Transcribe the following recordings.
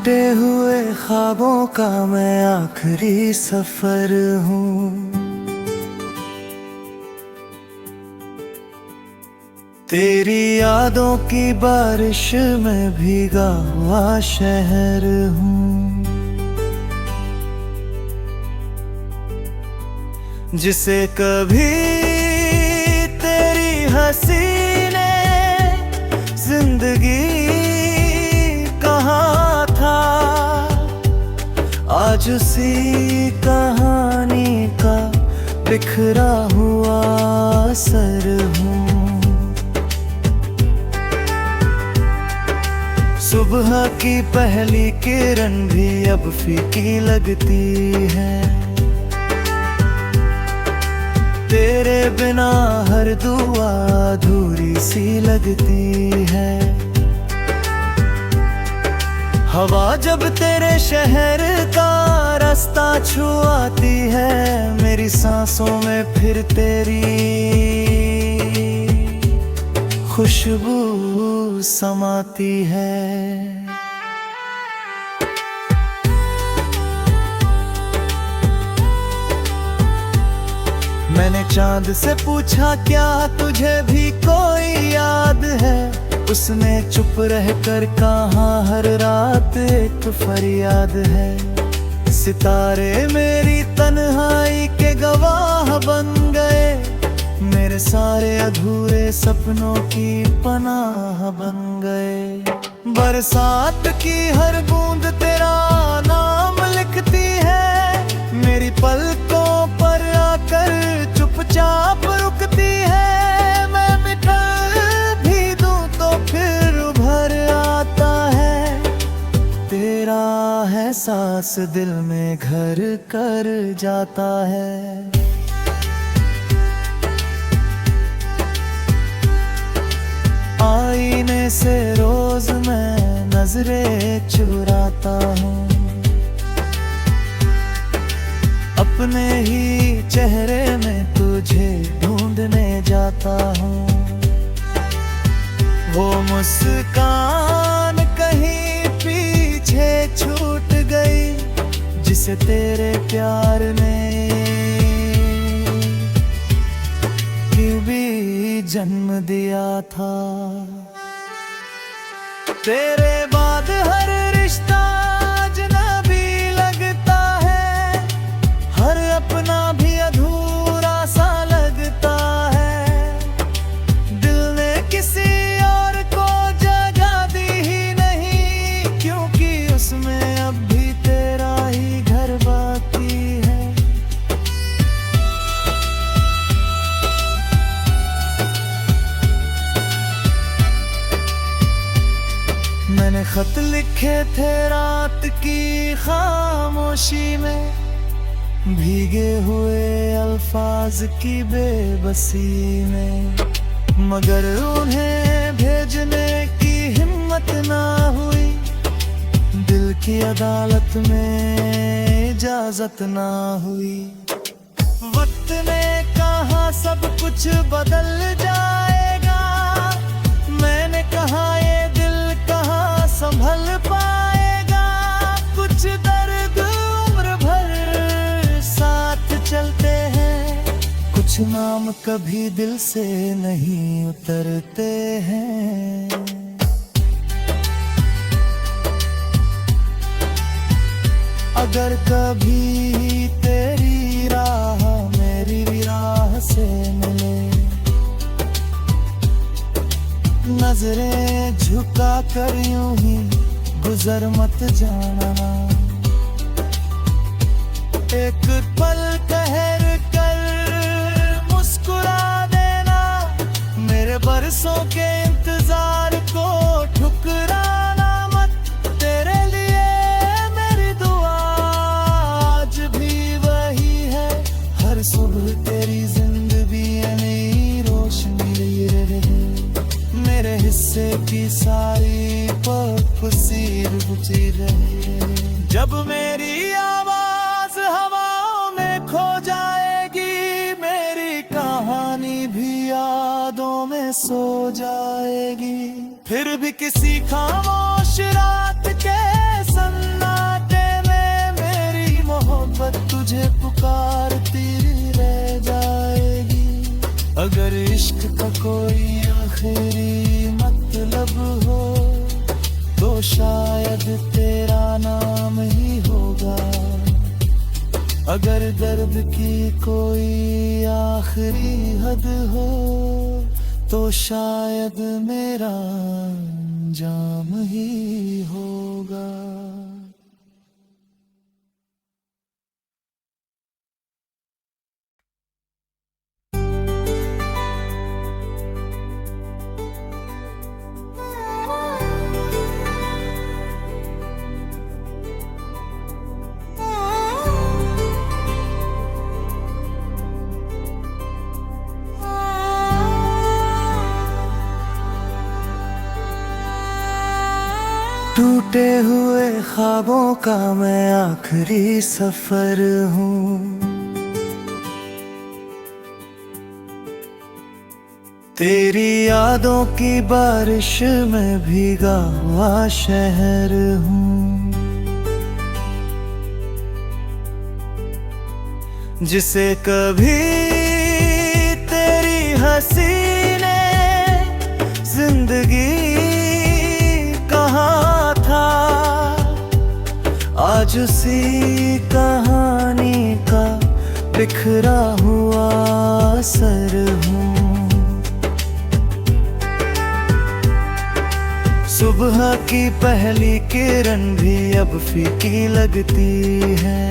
टूटे हुए ख्वाबों का मैं आखिरी सफर हूँ। तेरी यादों की बारिश में भीगा हुआ शहर हूँ, जिसे कभी तेरी हंसी ने जिंदगी कहा था, आज उसी कहानी का बिखरा हुआ असर हूँ। सुबह की पहली किरण भी अब फीकी लगती है, तेरे बिना हर दुआ अधूरी सी लगती है। हवा जब तेरे शहर का रास्ता छुआती है, मेरी सांसों में फिर तेरी खुशबू समाती है। मैंने चांद से पूछा क्या तुझे भी कोई याद है, उसने चुप रहकर कहा हर रात एक फरियाद है। सितारे मेरी तन्हाई के गवाह बन गए, मेरे सारे अधूरे सपनों की पनाह बन गए। बरसात की हर बूंद तेरा नाम लिखती है, मेरी पलकों पर आकर चुपचाप रुकती है। मैं मिटल भी दूं तो फिर उभर आता है, तेरा है सांस दिल में घर कर जाता है। आईने से रोज मैं नजरें चुराता हूँ, अपने ही चेहरे में तुझे ढूंढने जाता हूँ। वो मुस्कान कहीं पीछे छूट गई, जिसे तेरे प्यार ने क्यों भी जन्म दिया था। तेरे बाद हर रिश्ता अजनबी लगता है, हर अपना भी अधूरा सा लगता है। दिल ने किसी और को जगह दी ही नहीं, क्योंकि उसमें अब भी तेरा ही घर बाकी है। मैंने खत लिखे थे रात की खामोशी में, भीगे हुए अल्फाज की बेबसी में, मगर उन्हें भेजने की हिम्मत ना हुई। दिल की अदालत में इजाजत ना हुई। वक्त ने कहा सब कुछ बदल जाएगा, मैंने कहा ये दिल कहाँ संभल पाएगा। कुछ दर्द उम्र भर साथ चलते हैं, कुछ नाम कभी दिल से नहीं उतरते हैं। अगर कभी तेरी राह मेरी राह से मिले, नजरें झुका कर यूं ही गुजर मत जाना। एक पल ठहर कर मुस्कुरा देना, मेरे बरसों के इंतजार को ठुकराना मत। तेरे लिए मेरी दुआ आज भी वही है, हर सुबह तेरी जिंदगी नई रोशनी रहे। मेरे हिस्से की सारी पसीर बुझी रहे। जब मेरी आवाज हवाओं में खो जाएगी, मेरी कहानी भी यादों में सो जाएगी। फिर भी किसी खामोश रात के सन्नाटे में मेरी मोहब्बत तुझे पुकारती रह जाएगी। अगर इश्क का कोई आखिरी मतलब हो तो शायद तेरा नाम ही होगा। अगर दर्द की कोई आखिरी हद हो तो शायद मेरा जाम ही होगा। टूटे हुए ख्वाबों का मैं आखिरी सफर हूँ। तेरी यादों की बारिश में भीगा हुआ शहर हूँ। जिसे कभी तेरी हंसी ने जिंदगी आज उसी कहानी का बिखरा हुआ असर हूँ। सुबह की पहली किरण भी अब फीकी लगती है।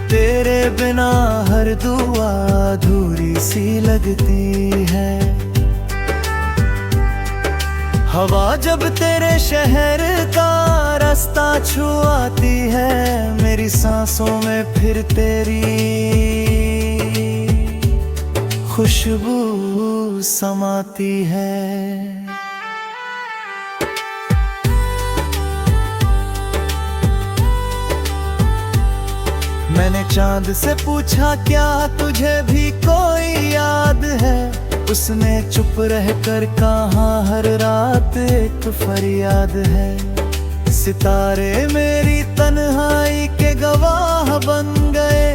तेरे बिना हर दुआ अधूरी सी लगती है। हवा जब तेरे शहर का रास्ता छुआती है मेरी सांसों में फिर तेरी खुशबू समाती है। मैंने चांद से पूछा क्या तुझे भी कोई याद है। उसने चुप रहकर कहा हर रात एक फरियाद है। सितारे मेरी तन्हाई के गवाह बन गए।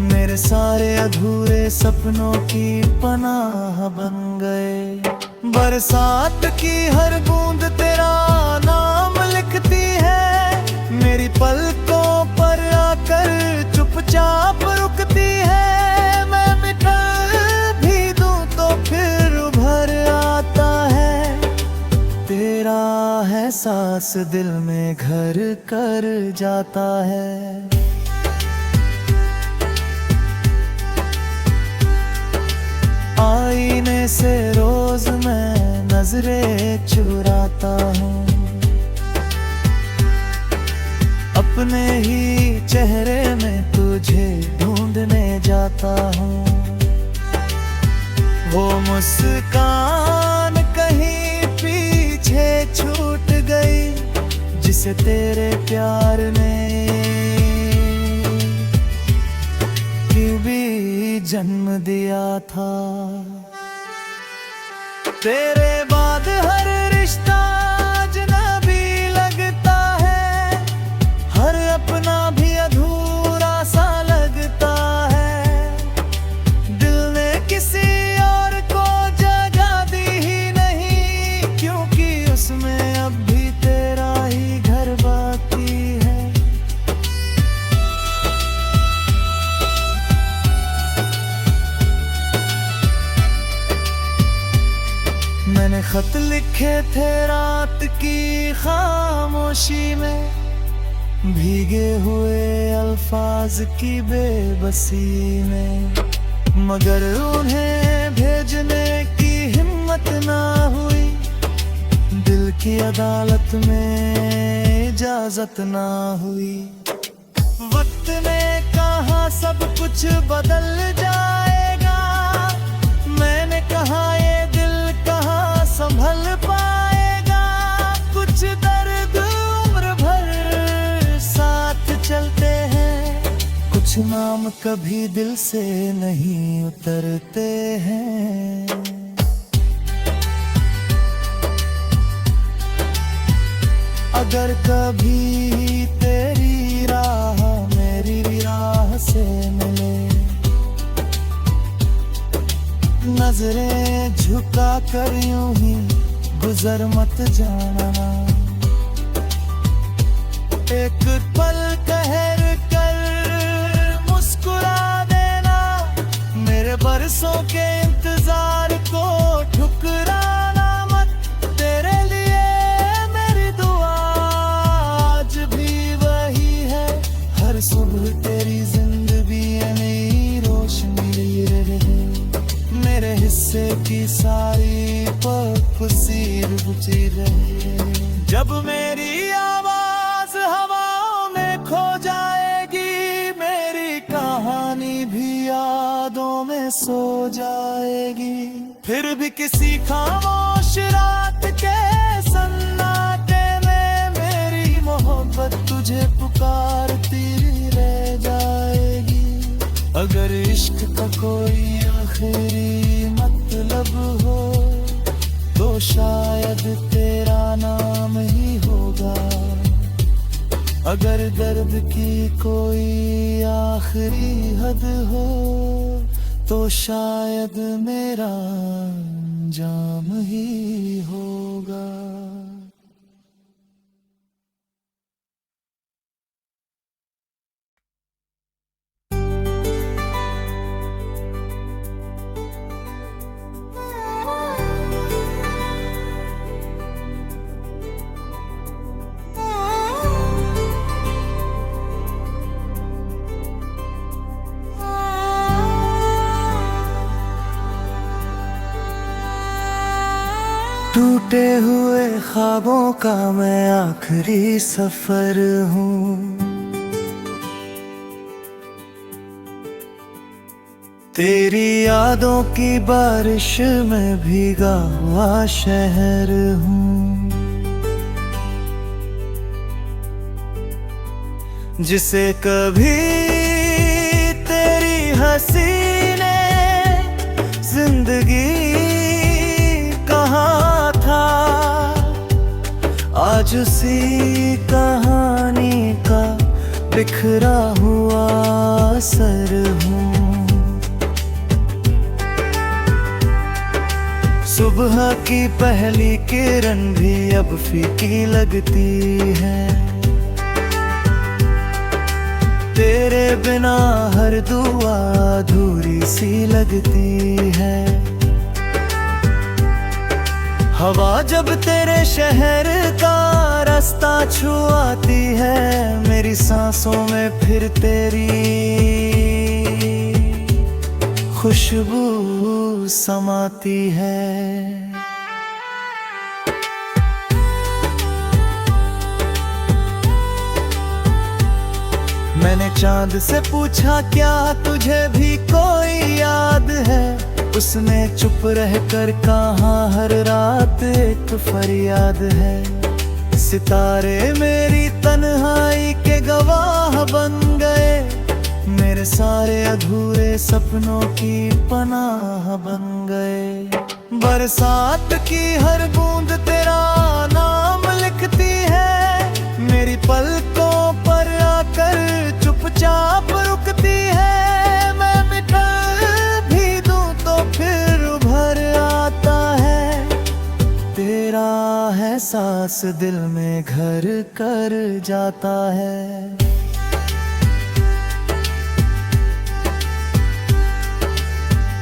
मेरे सारे अधूरे सपनों की पनाह बन गए। बरसात की हर बूंद तेरा नाम लिखती है। मेरी पलकों पर आकर चुपचाप रुकती है। मैं मिटा भी दूं तो फिर उभर आता है। तेरा एहसास दिल में घर कर जाता है। आईने से रोज मैं नजरें चुराता हूँ। अपने ही चेहरे में तुझे ढूंढने जाता हूँ। वो मुस्कान कहीं पीछे छूट गई जिसे तेरे प्यार ने भी जन्म दिया था। तेरे बाद हर रिश्ता अजनबी लगता है। हर अपना भी अधूरा सा लगता है। दिल ने किसी और को जगह दी ही नहीं क्योंकि उसमें अब भी तेरा ही घर बाकी है। मैंने खत लिखे थे रात की खामोशी में। भीगे हुए अल्फाज की बेबसी में। मगर उन्हें भेजने की हिम्मत ना हुई। दिल की अदालत में इजाजत ना हुई। वक्त ने कहा सब कुछ बदल जाएगा। मैंने कहा ये दिल कहाँ संभल पाएगा। कुछ दर्द उम्र भर साथ चलते हैं। कुछ नाम कभी दिल से नहीं उतरते हैं। अगर कभी तेरी राह मेरी राह से मिले, नजरें झुका कर यूं ही गुजर मत जाना। एक पल ठहर कर मुस्कुरा देना, मेरे बरसों के इंतजार को ठुकराना मत। तेरे लिए मेरी दुआ आज भी वही है, हर सुबह तेरी जिंदगी में रोशनी रहे, मेरे हिस्से की सारी पसीर बुझी रहे। जब मेरी आवाज हवाओं में खो जाएगी, मेरी कहानी भी यादों में सो जाएगी। फिर भी किसी खामोश रात के सन्नाटे में मेरी मोहब्बत तुझे पुकारती रह जाएगी। अगर इश्क का कोई आखिरी मतलब हो तो शायद तेरा नाम ही होगा। अगर दर्द की कोई आखिरी हद हो तो शायद मेरा जाम ही होगा। टूटे हुए ख्वाबों का मैं आखिरी सफर हूँ, तेरी यादों की बारिश में भीगा हुआ शहर हूँ, जिसे कभी तेरी हंसी ने जिंदगी कहा था, आज उसी कहानी का बिखरा हुआ असर हूँ। सुबह की पहली किरण भी अब फीकी लगती है, तेरे बिना हर दुआ अधूरी सी लगती है। हवा जब तेरे शहर का रास्ता छुआती है, मेरी सांसों में फिर तेरी खुशबू समाती है। मैंने चांद से पूछा क्या तुझे भी कोई याद है, उसने चुप रहकर कहा हर रात एक फरियाद है। सितारे मेरी तन्हाई के गवाह बन गए, मेरे सारे अधूरे सपनों की पनाह बन गए। बरसात की हर बूंद तेरा नाम लिखती है, मेरी पलकों पर आकर चुपचाप रुकती है। मैं मिटा भी दूं तो फिर उभर आता है, तेरा एहसास दिल में घर कर जाता है।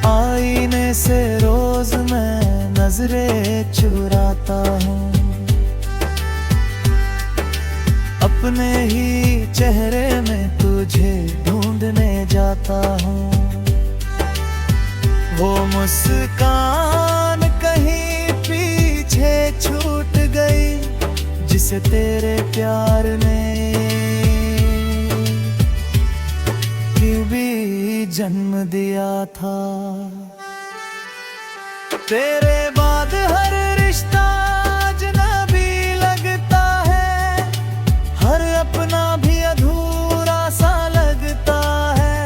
आईने से रोज मैं नजरें चुराता हूँ, अपने ही चेहरे में तुझे ढूंढने जाता हूँ। वो मुस्कान कहीं पीछे छूट गई, जिसे तेरे प्यार ने क्यों भी जन्म दिया था। तेरे बाद हर रिश्ता अजनबी लगता है, हर अपना भी अधूरा सा लगता है।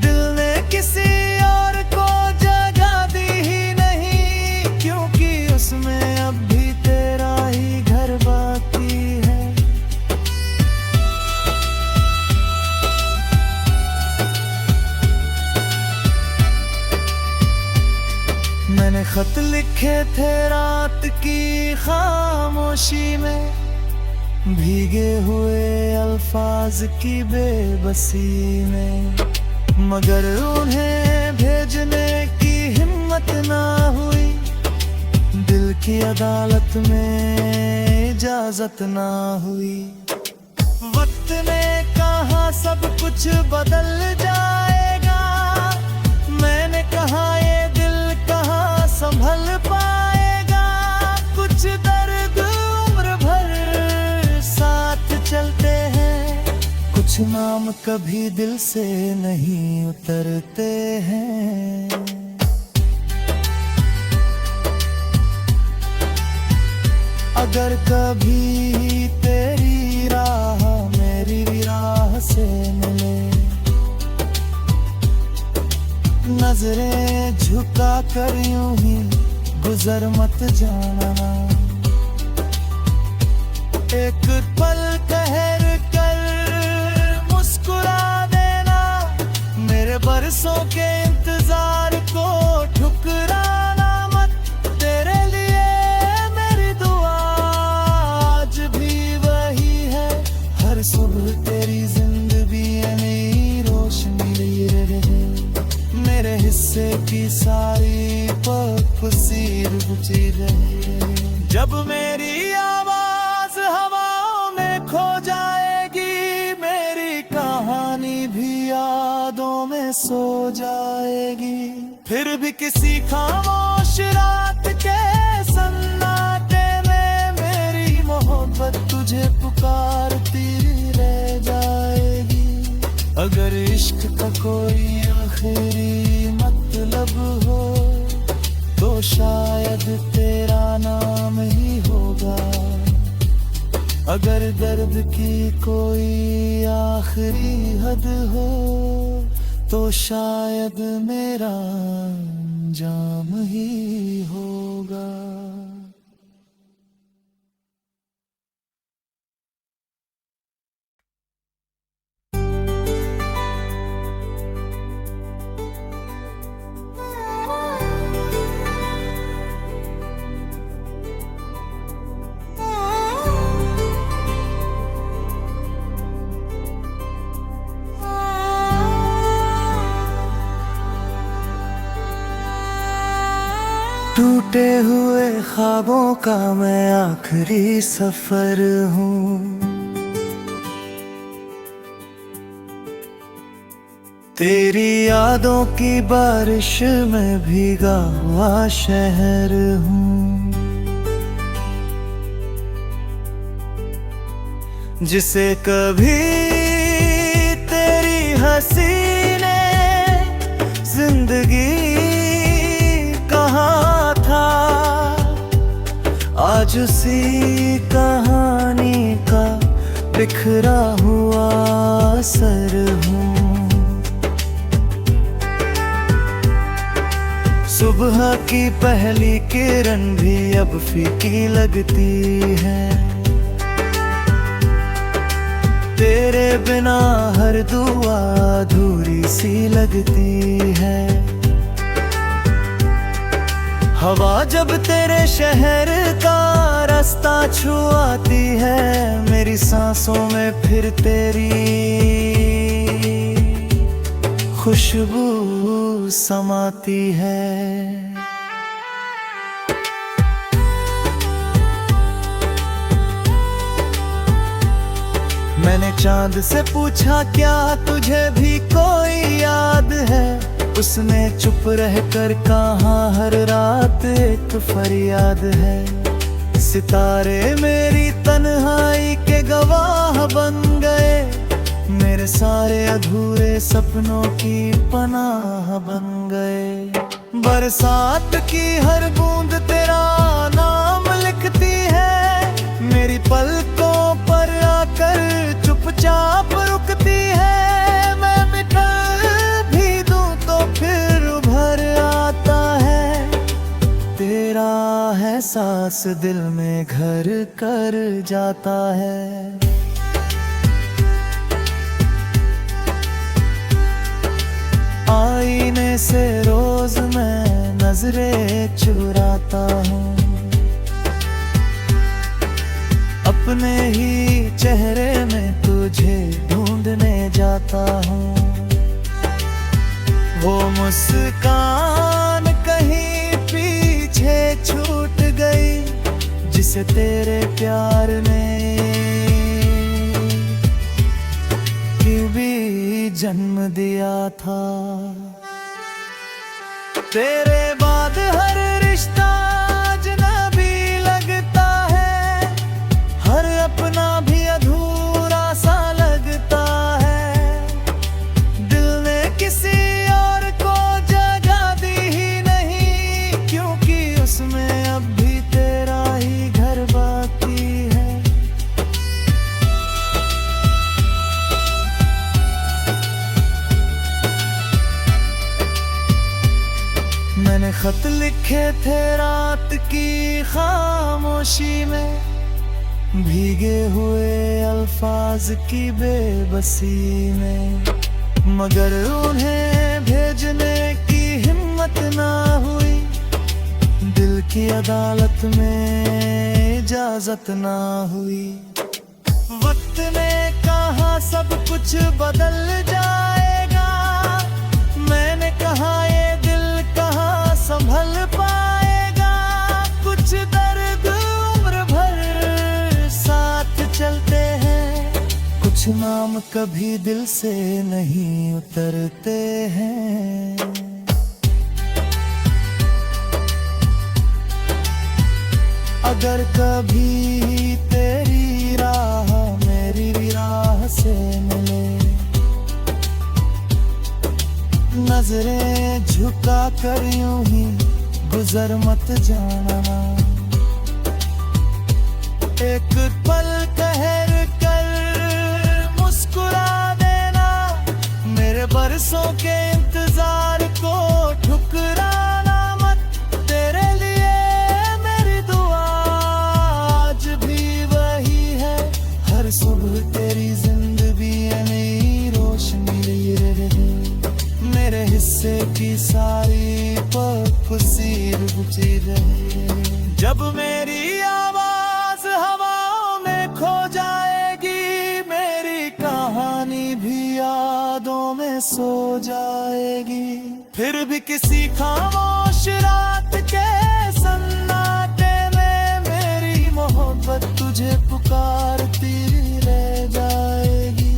दिल ने किसी और को जगह दी ही नहीं, क्योंकि उसमें अब भी तेरा ही घर बाकी खत लिखे थे रात की खामोशी में, भीगे हुए अल्फाज की बेबसी में, मगर उन्हें भेजने की हिम्मत ना हुई, दिल की अदालत में इजाजत ना हुई। वक्त ने कहा सब कुछ बदल जाएगा, मैंने कहा ये दिल कहाँ संभल पाएगा। कुछ दर्द उम्र भर साथ चलते हैं, कुछ नाम कभी दिल से नहीं उतरते हैं। अगर कभी तेरी राह मेरी राह से मिले, नजरें झुका कर यूं ही गुजर मत जाना। एक पल ठहर कर मुस्कुरा देना, मेरे बरसों के इंतजार को ठुकराना मत। तेरे लिए मेरी दुआ आज भी वही है, हर सुबह तेरी जिंदगी में रोशनी रहे, मेरे हिस्से की सारी पसीर बुझी रहे। जब मेरी आवाज हवाओं में खो जाएगी, मेरी कहानी भी यादों में सो जाएगी। फिर भी किसी खामोश रात के सन्नाटे में मेरी मोहब्बत तुझे पुकारती रह जाएगी। अगर इश्क का कोई आखिरी मतलब हो तो शायद तेरा नाम ही होगा। अगर दर्द की कोई आखिरी हद हो तो शायद मेरा जाम ही होगा। टूटे हुए ख्वाबों का मैं आखिरी सफर हूँ, तेरी यादों की बारिश में भीगा हुआ शहर हूँ, जिसे कभी तेरी हंसी ने जिंदगी आज उसी कहानी का बिखरा हुआ असर हूँ। सुबह की पहली किरण भी अब फीकी लगती है, तेरे बिना हर दुआ अधूरी सी लगती है। हवा जब तेरे शहर का रास्ता छुआती है, मेरी सांसों में फिर तेरी खुशबू समाती है। मैंने चांद से पूछा क्या तुझे भी कोई याद है, उसने चुप रहकर कहा हर रात एक फरियाद है। सितारे मेरी तन्हाई के गवाह बन गए, मेरे सारे अधूरे सपनों की पनाह बन गए। बरसात की हर बूंद तेरा नाम लिखती है, मेरी पलकों पर आकर चुपचाप रुकती है। मैं मिटा भी दूं तो फिर उभर आता है, तेरा एहसास दिल में घर कर जाता है। आईने से रोज मैं नजरें चुराता हूँ, अपने ही चेहरे में तुझे ढूंढने जाता हूँ। वो मुस्कान कहीं पीछे छूट गई जिसे तेरे प्यार ने भी जन्म दिया था। तेरे बाद हर रिश्ता अजनबी लगता है, हर अपना भी अधूरा सा लगता है। दिल ने किसी और को जगह दी ही नहीं, क्योंकि उसमें अब भी तेरा ही घर बाकी है। मैंने खत लिखे थे रात की खामोशी में, भीगे हुए अल्फाज की बेबसी में, मगर उन्हें भेजने की हिम्मत ना हुई। दिल की अदालत में इजाजत ना हुई। वक्त ने कहा सब कुछ बदल जाएगा, मैंने कहा ये दिल कहाँ संभल पाएगा। कुछ दर्द उम्र भर साथ चलते हैं, कुछ नाम कभी दिल से नहीं उतरते हैं। अगर कभी तेरी राह मेरी राह से मिले, नजरें झुका कर यूं ही गुजर मत जाना। एक पल ठहर कर मुस्कुरा देना, मेरे बरसों के इंतजार को ठुकराना मत। तेरे लिए मेरी दुआ आज भी वही है, हर सुबह तेरी जिंदगी नई रोशनी रहे। मेरे हिस्से की सारी खुशी रुचि रहे। जब मेरी आवाज हवाओं में खो जाएगी, मेरी कहानी भी यादों में सो जाएगी। फिर भी किसी खामोश रात के सन्नाटे में मेरी मोहब्बत तुझे पुकारती रह जाएगी।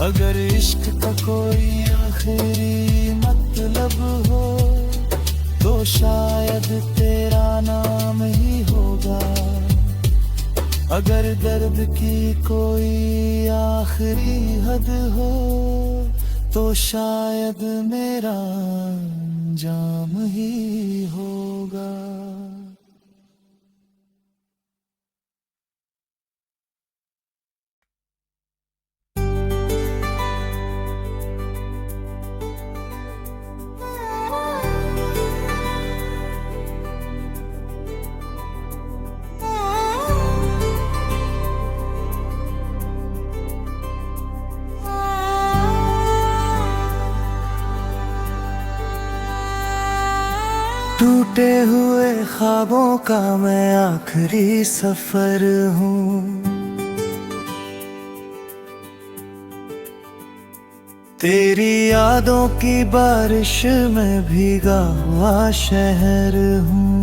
अगर इश्क का कोई आखिरी मतलब हो तो शायद तेरा नाम ही होगा। अगर दर्द की कोई आखिरी हद हो तो शायद मेरा जाम ही होगा। टूटे हुए ख्वाबों का मैं आखिरी सफर हूँ, तेरी यादों की बारिश में भीगा हुआ शहर हूँ।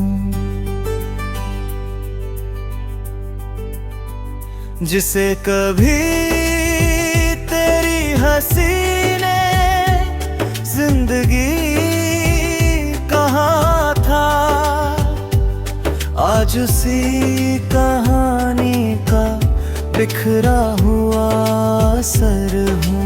जिसे कभी तेरी हंसी ने जिंदगी कहा था, आज उसी कहानी का बिखरा हुआ असर हूँ।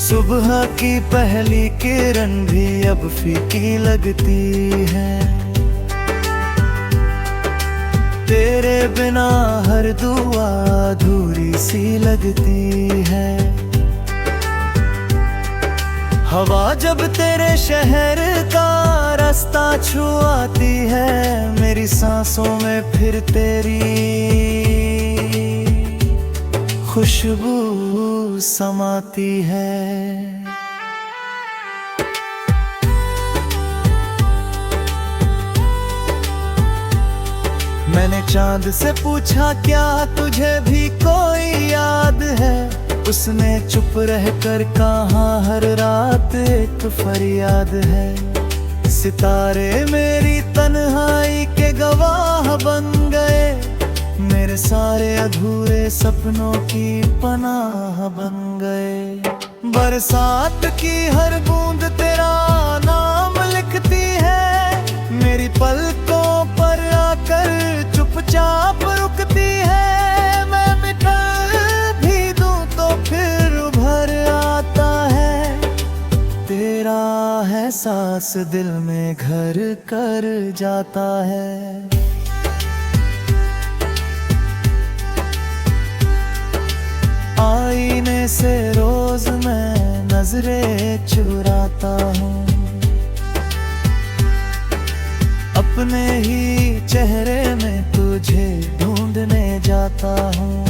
सुबह की पहली किरण भी अब फीकी लगती है, तेरे बिना हर दुआ अधूरी सी लगती है। हवा जब तेरे शहर का रास्ता छुआती है, मेरी सांसों में फिर तेरी खुशबू समाती है। मैंने चांद से पूछा क्या तुझे भी कोई याद है, उसने चुप रहकर कहा हर रात एक फरियाद है। सितारे मेरी तन्हाई के गवाह बन गए, मेरे सारे अधूरे सपनों की पनाह बन गए। बरसात की हर बूंद तेरा नाम लिखती है, मेरी पलकों पर आकर चुपचाप रुकती है। मैं मिटा भी दूं तो फिर उभर आता है, तेरा है सांस दिल में घर कर जाता है। आईने से रोज मैं नजरें चुराता हूँ, अपने ही चेहरे में तुझे ढूंढने जाता हूँ।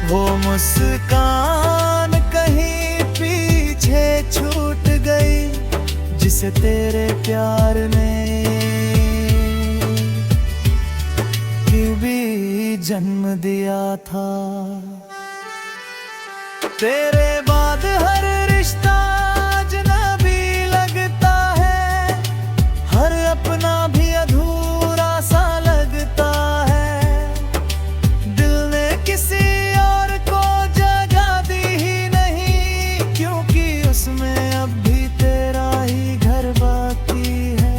वो मुस्कान कहीं पीछे छूट गई, जिसे तेरे प्यार ने भी जन्म दिया था। तेरे बाद हर रिश्ता अजनबी लगता है, हर अपना भी अधूरा सा लगता है। दिल ने किसी और को जगह दी ही नहीं, क्योंकि उसमें अब भी तेरा ही घर बाकी है।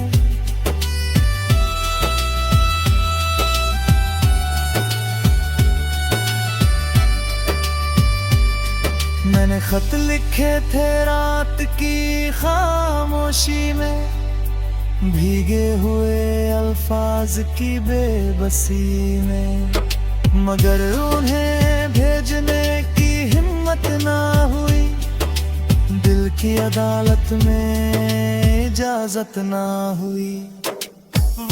मैंने खत लिखे थे रात की खामोशी में, भीगे हुए अल्फाज की बेबसी में, मगर उन्हें भेजने की हिम्मत ना हुई। दिल की अदालत में इजाजत ना हुई।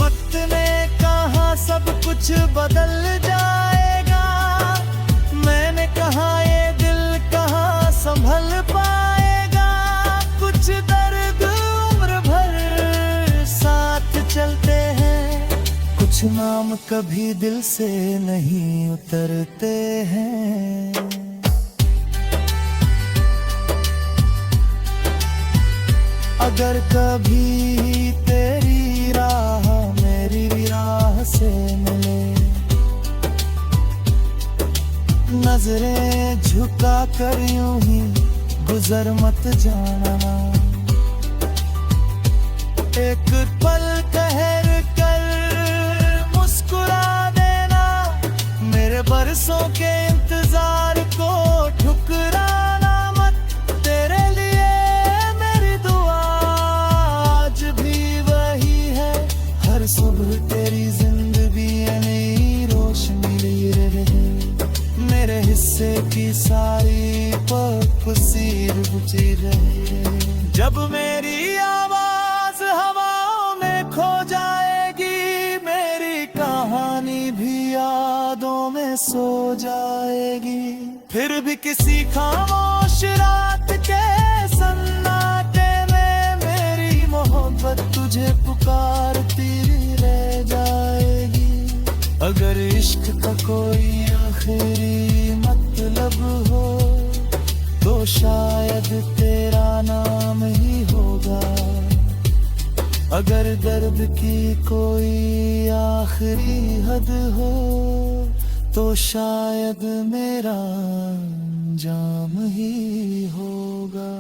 वक्त ने कहा सब कुछ बदल जाएगा, मैंने कहा ये संभल पाएगा। कुछ दर्द उम्र भर साथ चलते हैं, कुछ नाम कभी दिल से नहीं उतरते हैं। अगर कभी तेरी राह मेरी राह से मिले, नजरें झुका कर यूं ही गुजर मत जाना। एक पल ठहर कर मुस्कुरा देना, मेरे बरसों के इंतजार को ठुकराना मत। तेरे लिए मेरी दुआ आज भी वही है, हर सुबह तेरी जिंदगी नई रोशनी ले रहे। मेरे हिस्से की सारी पसीर बुझी रहे। जब मेरी आवाज हवाओं में खो जाएगी, मेरी कहानी भी यादों में सो जाएगी। फिर भी किसी खामोश रात के सन्नाटे में मेरी मोहब्बत तुझे पुकारती रह जाएगी। अगर इश्क का कोई आखिरी मतलब हो, तो शायद तेरा नाम ही होगा। अगर दर्द की कोई आखिरी हद हो, तो शायद मेरा जाम ही होगा।